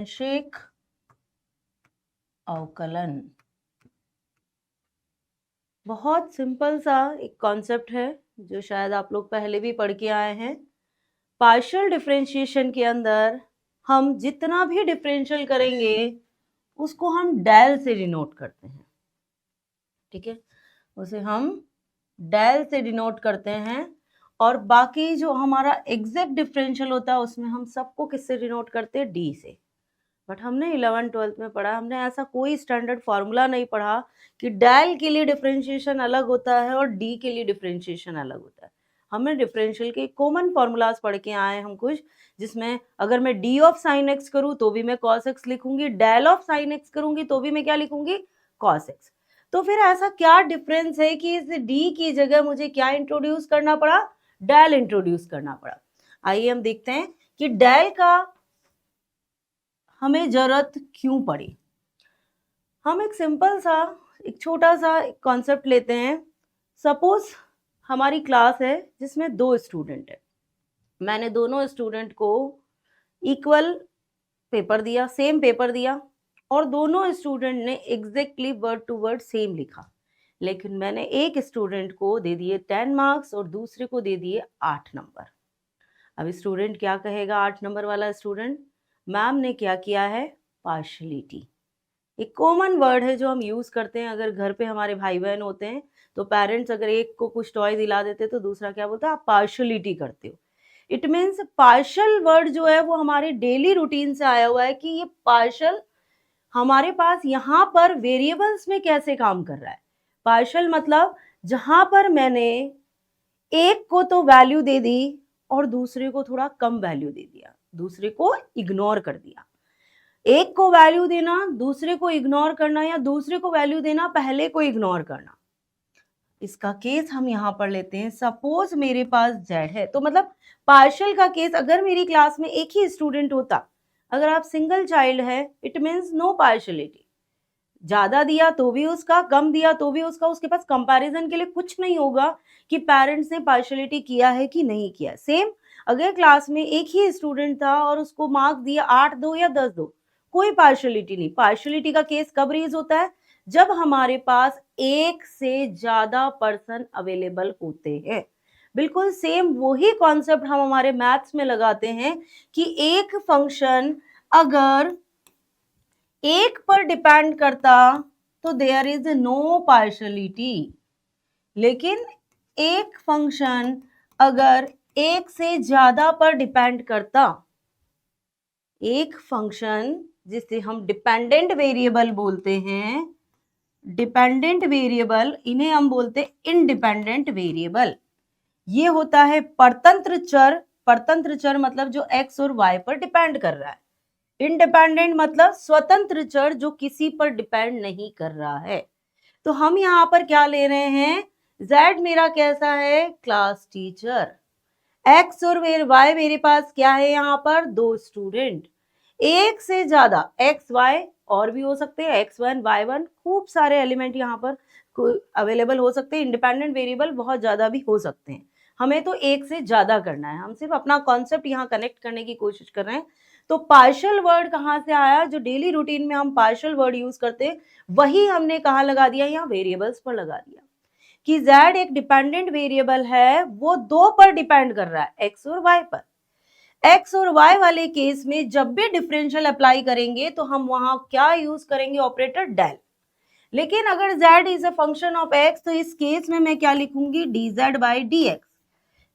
आंशिक अवकलन बहुत सिंपल सा एक कॉन्सेप्ट है जो शायद आप लोग पहले भी पढ़ के आए हैं। पार्शियल डिफरेंशिएशन के अंदर हम जितना भी डिफरेंशियल करेंगे उसको हम डेल से डिनोट करते हैं। ठीक है, उसे हम डेल से डिनोट करते हैं और बाकी जो हमारा एग्जैक्ट डिफरेंशियल होता है उसमें हम सबको किससे डिनोट करते हैं? डी से। बट हमने 11th-12th में पढ़ा, हमने ऐसा कोई स्टैंडर्ड फॉर्मूला नहीं पढ़ा कि डेल के लिए डिफरेंशिएशन अलग होता है और डी के लिए डिफरेंशिएशन अलग होता है। हमें डिफरेंशियल के कॉमन फॉर्मूलाज पढ़ के आए हम कुछ, जिसमें अगर मैं डी ऑफ साइन एक्स करूँ तो भी मैं कॉस एक्स लिखूंगी, डेल ऑफ साइन एक्स करूंगी तो भी मैं क्या लिखूंगी? Cos x. तो फिर ऐसा क्या डिफरेंस है कि इस डी की जगह मुझे क्या इंट्रोड्यूस करना पड़ा? डेल इंट्रोड्यूस करना पड़ा। आइए हम देखते हैं कि डेल का हमें जरूरत क्यों पड़ी। हम एक सिंपल सा एक छोटा सा कॉन्सेप्ट लेते हैं। सपोज हमारी क्लास है जिसमें 2 स्टूडेंट है। मैंने दोनों स्टूडेंट को इक्वल पेपर दिया, सेम पेपर दिया और दोनों स्टूडेंट ने exactly word to word same लिखा, लेकिन मैंने एक स्टूडेंट को दे दिए 10 मार्क्स और दूसरे को दे दिए 8 नंबर। अब स्टूडेंट क्या कहेगा? 8 नंबर वाला स्टूडेंट, मैम ने क्या किया है? पार्शलिटी। एक कॉमन वर्ड है जो हम यूज करते हैं अगर घर पे हमारे भाई बहन होते हैं तो पेरेंट्स अगर एक को कुछ टॉय दिला देते तो दूसरा क्या बोलता है? आप पार्शलिटी करते हो। इट मीन्स पार्शल वर्ड जो है वो हमारे डेली रूटीन से आया हुआ है कि ये पार्शल हमारे पास यहाँ पर वेरिएबल्स में कैसे काम कर रहा है। पार्शल मतलब जहां पर मैंने एक को तो वैल्यू दे दी और दूसरे को थोड़ा कम वैल्यू दे दिया, दूसरे को इग्नोर कर दिया। एक को वैल्यू देना, दूसरे को इग्नोर करना, या दूसरे को वैल्यू देना, पहले को इग्नोर करना। इसका केस हम यहां पर लेते हैं। सपोज मेरे पास जेड है, तो मतलब पार्शियल का केस, अगर मेरी क्लास में एक ही स्टूडेंट होता, अगर आप सिंगल चाइल्ड है, इट मीन्स नो पार्शियलिटी। ज्यादा दिया तो भी उसका, कम दिया तो भी उसका, उसके पास कंपैरिजन के लिए कुछ नहीं होगा कि पेरेंट्स ने पार्शियलिटी किया है कि नहीं किया। सेम अगर क्लास में एक ही स्टूडेंट था और उसको मार्क्स दिया 8 दो या 10 दो, कोई पार्शियलिटी नहीं। पार्शियलिटी का केस कब रेज होता है? जब हमारे पास एक से ज्यादा पर्सन अवेलेबल होते हैं। बिल्कुल सेम वही कॉन्सेप्ट हम हमारे मैथ्स में लगाते हैं कि एक फंक्शन अगर एक पर डिपेंड करता तो देयर इज नो पार्शलिटी, लेकिन एक फंक्शन अगर एक से ज्यादा पर डिपेंड करता, एक फंक्शन जिसे हम डिपेंडेंट वेरिएबल बोलते हैं, डिपेंडेंट वेरिएबल, इन्हें हम बोलते हैं इंडिपेंडेंट वेरिएबल। ये होता है परतंत्र चर। परतंत्र चर मतलब जो एक्स और वाई पर डिपेंड कर रहा है। इंडिपेंडेंट मतलब स्वतंत्र चर जो किसी पर डिपेंड नहीं कर रहा है। तो हम यहां पर क्या ले रहे हैं? Z मेरा कैसा है? Class teacher. X और Y मेरे पास क्या है? यहाँ पर 2 स्टूडेंट। एक से ज्यादा X Y और भी हो सकते हैं, X1 Y1, खूब सारे एलिमेंट यहाँ पर अवेलेबल हो सकते हैं। इंडिपेंडेंट वेरिएबल बहुत ज्यादा भी हो सकते हैं। हमें तो एक से ज्यादा करना है, हम सिर्फ अपना कॉन्सेप्ट यहाँ कनेक्ट करने की कोशिश कर रहे हैं। तो पार्शियल वर्ड कहाँ से आया? जो डेली रूटीन में हम पार्शियल वर्ड यूज करते हैं वही हमने कहाँ लगा दिया? यहाँ वेरिएबल्स पर लगा दिया कि Z एक डिपेंडेंट वेरिएबल है, वो 2 पर डिपेंड कर रहा है, X और Y पर। X और Y वाले केस में जब भी डिफरेंशियल अप्लाई करेंगे तो हम वहां क्या यूज करेंगे? Operator del. लेकिन अगर Z is a function of X तो इस केस में मैं क्या लिखूंगी? dz by dx।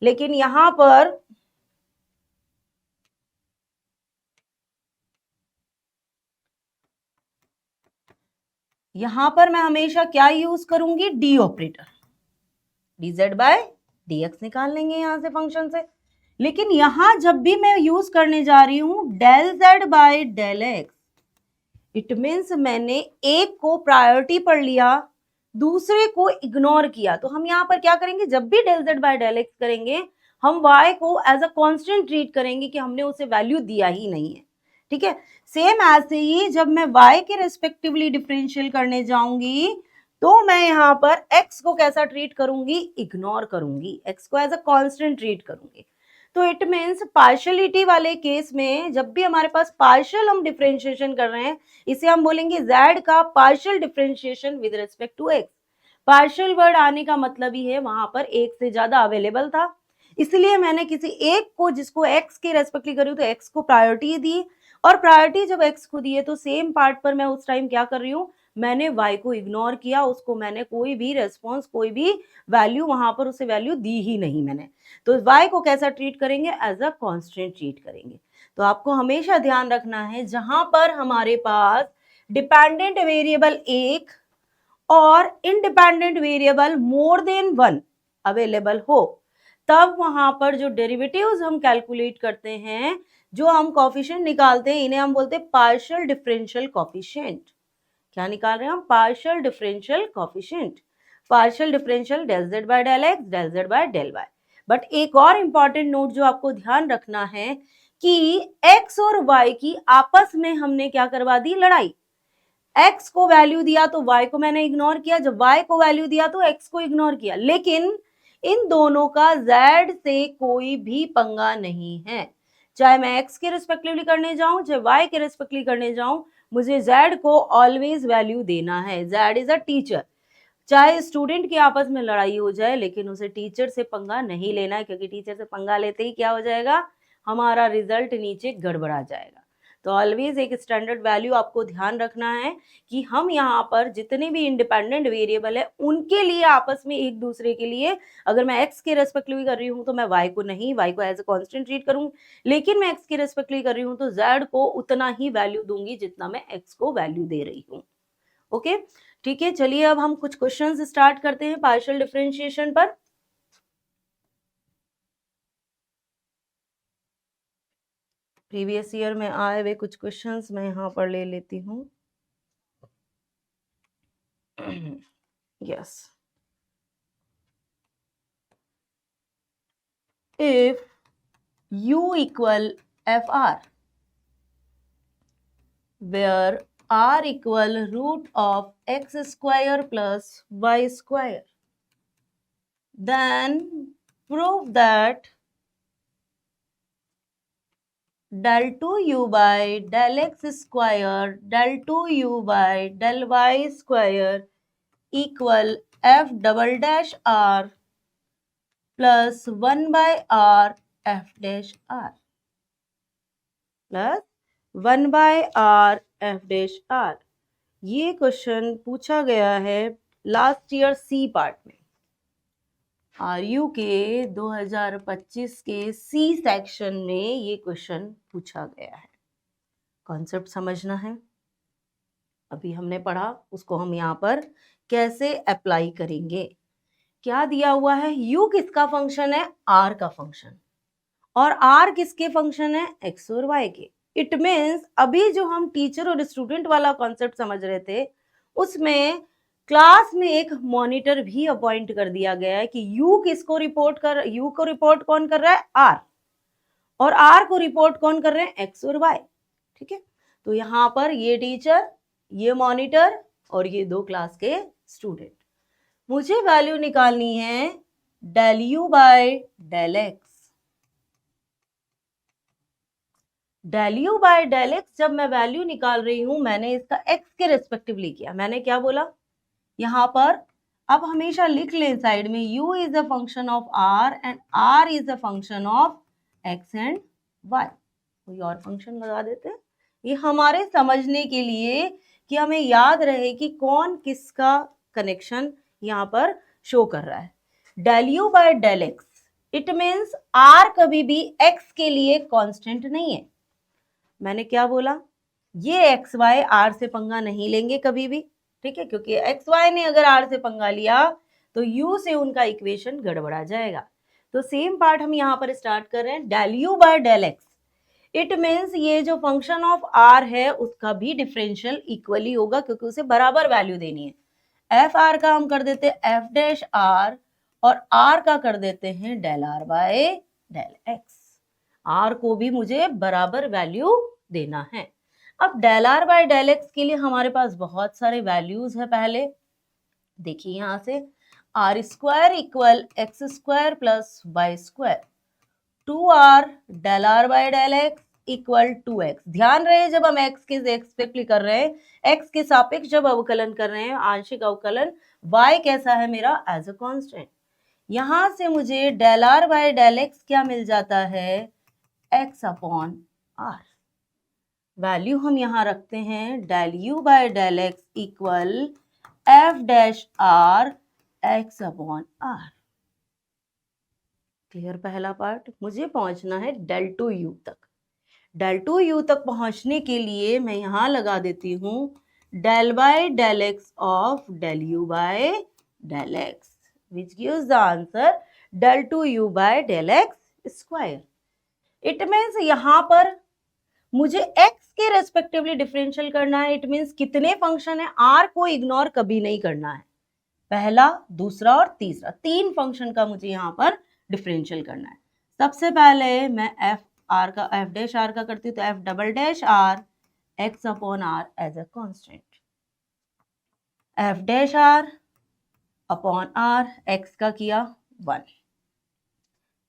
लेकिन यहां पर मैं हमेशा क्या यूज करूंगी? D operator. dz by dx निकाल लेंगे यहां से फंक्शन से। लेकिन यहां जब भी मैं यूज करने जा रही हूं del z by del x, it means मैंने एक को प्रायोरिटी पर लिया, दूसरे को इग्नोर किया। तो हम यहाँ पर क्या करेंगे? जब भी del z by del x करेंगे हम y को एज अ कांस्टेंट ट्रीट करेंगे कि हमने उसे वैल्यू दिया ही नहीं है। ठीक है, सेम ऐसे ही जब मैं y के रेस्पेक्टिवली डिफरेंशियल करने जाऊंगी तो मैं यहाँ पर x को कैसा ट्रीट करूंगी? इग्नोर करूंगी, x को एज अ कांस्टेंट ट्रीट करूंगी। तो इट मीन्स पार्शियलिटी वाले केस में जब भी हमारे पास पार्शियल हम डिफरेंशिएशन कर रहे हैं, इसे हम बोलेंगे z का partial differentiation with respect to x। Partial word आने का मतलब ही है वहां पर एक से ज्यादा अवेलेबल था, इसलिए मैंने किसी एक को जिसको x के रेस्पेक्टली करी तो x को प्रायोरिटी दी, और प्रायोरिटी जब x को दी है तो सेम पार्ट पर मैं उस टाइम क्या कर रही हूँ, मैंने y को इग्नोर किया, उसको मैंने कोई भी रेस्पॉन्स कोई भी वैल्यू वहां पर उसे वैल्यू दी ही नहीं मैंने। तो y को कैसा ट्रीट करेंगे, एज अ कांस्टेंट ट्रीट करेंगे। तो आपको हमेशा ध्यान रखना है जहां पर हमारे पास डिपेंडेंट वेरिएबल एक और independent variable more than one available हो, तब वहां पर जो डेरिवेटिव्स हम कैलकुलेट करते हैं, जो हम कोफिशिएंट निकालते हैं, इन्हें हम बोलते हैं पार्शियल डिफरेंशियल कोफिशिएंट। क्या निकाल रहे हैं हम, partial differential coefficient. Partial differential del z by del x del z by del y। But एक और इंपॉर्टेंट नोट जो आपको ध्यान रखना है कि x और y की आपस में हमने क्या करवा दी, लड़ाई। x को वैल्यू दिया तो y को मैंने इग्नोर किया, जब y को वैल्यू दिया तो x को इग्नोर किया, लेकिन इन दोनों का z से कोई भी पंगा नहीं है। चाहे मैं x के रिस्पेक्टिवली करने जाऊं चाहे y के रिस्पेक्टिवली करने जाऊं, मुझे z को ऑलवेज वैल्यू देना है। z is a teacher. चाहे स्टूडेंट की आपस में लड़ाई हो जाए, लेकिन उसे टीचर से पंगा नहीं लेना है, क्योंकि टीचर से पंगा लेते ही क्या हो जाएगा, हमारा रिजल्ट नीचे गड़बड़ा जाएगा। तो ऑलवेज एक स्टैंडर्ड वैल्यू आपको ध्यान रखना है कि हम यहाँ पर जितने भी इंडिपेंडेंट वेरिएबल है उनके लिए आपस में एक दूसरे के लिए, अगर मैं x के रेस्पेक्टिवली कर रही हूँ तो मैं y को नहीं, y को एज ए कांस्टेंट ट्रीट करूँ, लेकिन मैं x के रेस्पेक्टिवली कर रही हूँ तो z को उतना ही वैल्यू दूंगी जितना मैं x को वैल्यू दे रही हूँ। ओके ठीक है, चलिए अब हम कुछ क्वेश्चंस स्टार्ट करते हैं पार्शियल डिफरेंशिएशन पर। प्रीवियस ईयर में आए हुए कुछ क्वेश्चंस मैं यहाँ पर ले लेती हूँ। Yes, if u equal fr where r equal root of x square plus y square, then prove that del 2u by del x square del 2u by del y square equal f double dash r plus 1 by r f dash r plus 1 by r f dash r। ये question पूछा गया है last year C part में, RU के 2025 के C section में ये question पूछा गया है। कॉन्सेप्ट समझना है, अभी हमने पढ़ा उसको हम यहाँ पर कैसे अप्लाई करेंगे। क्या दिया हुआ है, u किसका फंक्शन है, r का फंक्शन, और r किसके फंक्शन है, x और y के। इट मीन्स अभी जो हम टीचर और स्टूडेंट वाला कॉन्सेप्ट समझ रहे थे, उसमें क्लास में एक मॉनिटर भी अपॉइंट कर दिया गया है कि u किसको रिपोर्ट कर, u को रिपोर्ट कौन कर रहा है, r, और r को रिपोर्ट कौन कर रहे हैं, x और y। ठीक है, तो यहाँ पर ये टीचर, ये मॉनिटर और ये दो क्लास के स्टूडेंट। मुझे वैल्यू निकालनी है del u by del x। Del u by del x जब मैं वैल्यू निकाल रही हूं, मैंने इसका x के रेस्पेक्टिवली किया। मैंने क्या बोला यहाँ पर, अब हमेशा लिख लें साइड में, u is a function of r and r is a function of x and y। कोई और फंक्शन लगा देते हैं, ये हमारे समझने के लिए कि हमें याद रहे कि कौन किसका कनेक्शन यहाँ पर शो कर रहा है। Del u by del x, it means r कभी भी x के लिए कांस्टेंट नहीं है। मैंने क्या बोला, ये एक्स वाई आर से पंगा नहीं लेंगे कभी भी, ठीक है, क्योंकि एक्स वाई ने अगर आर से पंगा लिया तो यू से उनका इक्वेशन गड़बड़ा जाएगा। तो सेम पार्ट हम यहाँ पर स्टार्ट कर रहे हैं, del u by del x. It means ये जो फंक्शन ऑफ आर है उसका भी डिफरेंशियल इक्वली होगा, क्योंकि उसे बराबर वैल्यू देनी है। एफ आर का हम कर देते हैं एफ डैश आर, और आर का कर देते हैं del are by del x. R को भी मुझे बराबर वैल्यू देना है। अब del are by del x के लिए हमारे पास बहुत सारे वैल्यूज है। पहले देखिए यहाँ से, R square equal x square plus y square, 2r del are by del x equal to x. ध्यान रहे जब हम x के एक्सपेक्ट कर रहे हैं, x के सापेक्ष जब अवकलन कर रहे हैं आंशिक अवकलन, y कैसा है मेरा एज अ कांस्टेंट। यहां से मुझे del are by del x क्या मिल जाता है, x अपॉन आर। वैल्यू हम यहां रखते हैं del u by del x equal f dash r x upon r. Clear पहला पार्ट। मुझे पहुंचना है डेल टू यू तक। डेल टू यू तक पहुंचने के लिए मैं यहां लगा देती हूं del by del x of del u by del x which gives the answer del two you by del x square. It means यहां पर मुझे x के रेस्पेक्टिवली डिफरेंशियल करना है। इट मीन्स कितने फंक्शन है, r को इग्नोर कभी नहीं करना है। पहला, दूसरा और तीसरा, 3 फंक्शन का मुझे यहां पर डिफरेंशियल करना है। सबसे पहले मैं एफ डैश आर का करती हूँ, तो f double dash r x upon r as a constant, f dash r upon r x का किया 1।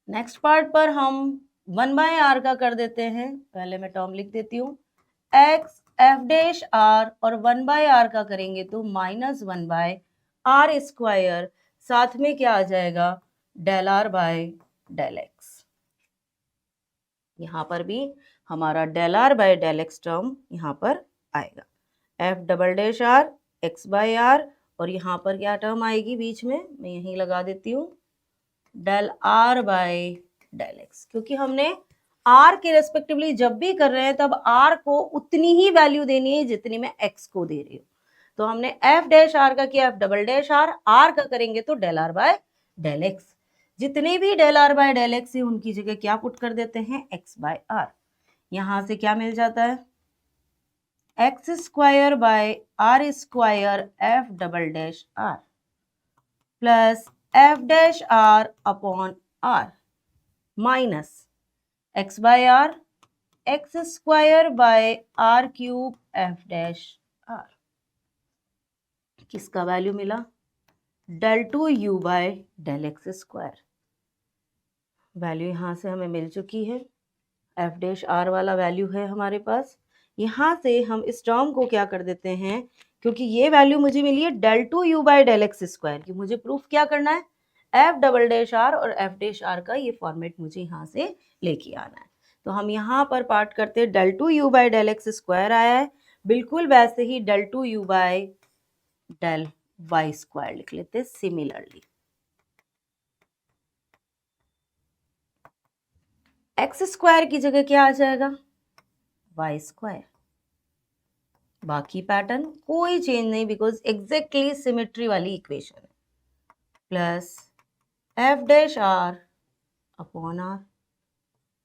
नेक्स्ट पार्ट पर हम 1 बाय आर का कर देते हैं। पहले मैं टर्म लिख देती हूँ, एक्स एफ डैश आर और 1 बाय आर का करेंगे तो -1 बाय आर स्क्वायर, साथ में क्या आ जाएगा del are by del x. यहां पर भी हमारा del are by del x term यहां पर आएगा, f double dash r x by r, और यहां पर क्या टर्म आएगी बीच में, मैं यहीं लगा देती हूँ del are by del x. क्योंकि हमने आर के रेस्पेक्टिवली जब भी कर रहे हैं तब आर को उतनी ही वैल्यू देनी है जितनी मैं एक्स को दे रही हूँ। तो हमने एफ डैश आर का किया, एफ डबल डैश आर का करेंगे तो del are by del x. जितने भी del are by del x है उनकी जगह क्या पुट कर देते हैं, एक्स बाय आर। यहां से क्या मिल जाता है, x square by r square f double dash r plus f dash r upon r minus x by r x square by r cube f dash r. किसका वैल्यू मिला, del two you by del x square. Value यहां से हमें मिल चुकी है, f dash r वाला value है हमारे पास। यहां से हम इस टर्म को क्या कर देते हैं, क्योंकि ये वैल्यू मुझे मिली है del two you by del x square की, मुझे प्रूफ क्या करना है, एफ डबल डैश आर और एफ डैश आर का ये फॉर्मेट मुझे यहाँ से लेके आना है। तो हम यहाँ पर पार्ट करते हैं, del two you by del x square आया है, बिल्कुल वैसे ही del two you by del Y square लिख लेते हैं सिमिलरली। एक्स स्क्वायर की जगह क्या आ जाएगा, वाई स्क्वायर। बाकी पैटर्न कोई चेंज नहीं, बिकॉज एग्जैक्टली सिमेट्री वाली इक्वेशन है। Plus f dash r upon r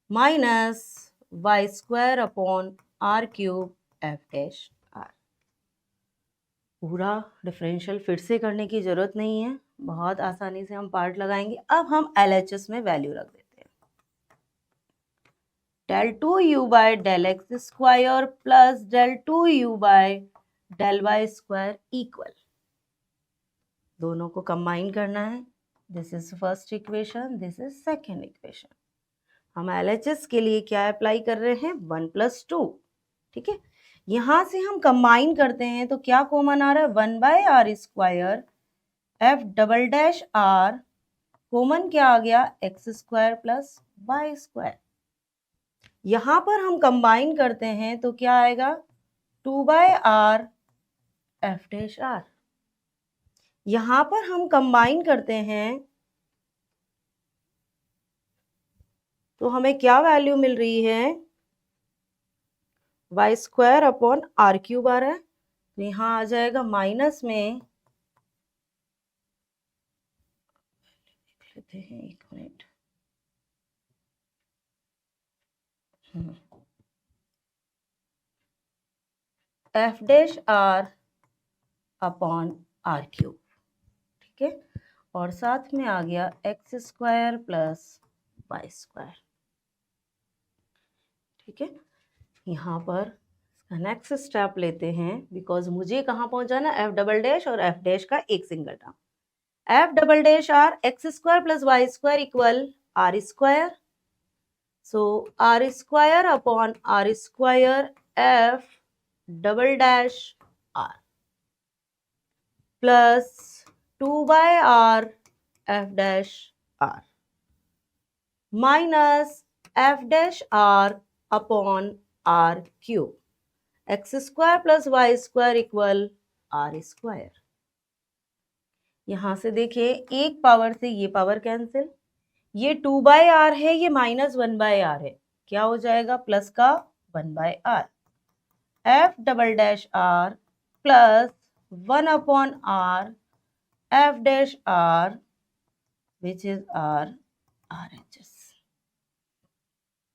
minus y square upon are cube f dash r. पूरा डिफरेंशियल फिर से करने की जरूरत नहीं है, बहुत आसानी से हम पार्ट लगाएंगे। अब हम LHS में वैल्यू रख देते हैं, del two you by del x square plus del two you by del Y square equal, दोनों को कंबाइन करना है। This is first equation, this is second equation. हम LHS के लिए क्या अप्लाई कर रहे हैं, 1 + 2। ठीक है, यहां से हम कंबाइन करते हैं तो क्या कॉमन आ रहा है, 1 by r square f double dash r, common क्या आ गया, x square plus y square. यहां पर हम कंबाइन करते हैं तो क्या आएगा, 2 by r f dash r. यहां पर हम कंबाइन करते हैं तो हमें क्या वैल्यू मिल रही है, Y square upon are cube आ रहा है, तो यहां आ जाएगा माइनस में, लेते हैं 1 minute, f dash r upon are cube. ठीक है, और साथ में आ गया x square plus y square. ठीक है, यहाँ पर नेक्स्ट स्टेप लेते हैं, बिकॉज मुझे कहाँ पहुंचाना, एफ डबल डैश और एफ डैश का एक single term, f double dash r x square plus y square equal r square so r square upon r square f double dash r plus 2/r f dash r minus f dash r upon are cube x square plus y square equal r square. यहां से देखिए एक power से ये power cancel, ये 2/r है, ये -1/r है, क्या हो जाएगा प्लस का 1/r f double dash r plus 1/r f dash r which is r RHS।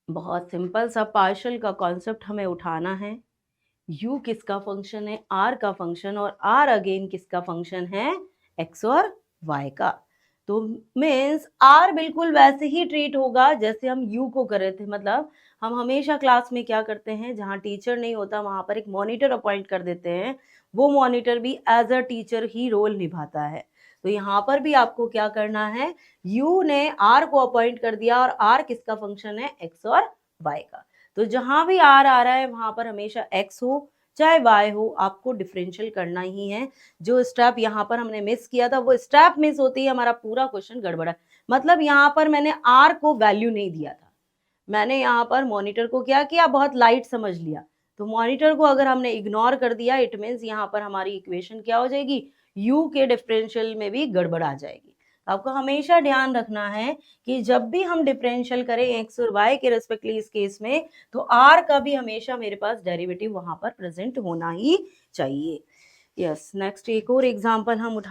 बहुत सिंपल सा पार्शियल का कॉन्सेप्ट हमें उठाना है। u किसका फंक्शन है, r का फंक्शन, और r अगेन किसका फंक्शन है, x और y का। तो मीन्स r बिल्कुल वैसे ही ट्रीट होगा जैसे हम u को कर रहे थे। मतलब हम हमेशा क्लास में क्या करते हैं, जहाँ टीचर नहीं होता वहां पर एक मॉनिटर अपॉइंट कर देते हैं, वो मॉनिटर भी एज अ टीचर ही रोल निभाता है। तो यहाँ पर भी आपको क्या करना है, u ने r को अपॉइंट कर दिया और r किसका फंक्शन है, x और y का। तो जहां भी r आ रहा है वहां पर हमेशा x हो चाहे y हो, आपको डिफरेंशियल करना ही है। जो स्टेप यहाँ पर हमने मिस किया था वो स्टेप मिस होती है, हमारा पूरा क्वेश्चन गड़बड़ा। मतलब यहाँ पर मैंने r को वैल्यू नहीं दिया था, मैंने यहाँ पर मॉनिटर को क्या किया, बहुत लाइट समझ लिया। तो मॉनिटर को अगर हमने इग्नोर कर दिया, इट मीन्स यहाँ पर हमारी इक्वेशन क्या हो जाएगी, u के डिफरेंशियल में भी गड़बड़ आ जाएगी। आपको हमेशा ध्यान रखना है कि जब भी हम डिफरेंशियल करें x और y के रेस्पेक्टली इस केस में, तो r का भी हमेशा मेरे पास डेरिवेटिव वहां पर प्रेजेंट होना ही चाहिए। यस नेक्स्ट एक और एग्जांपल हम उठा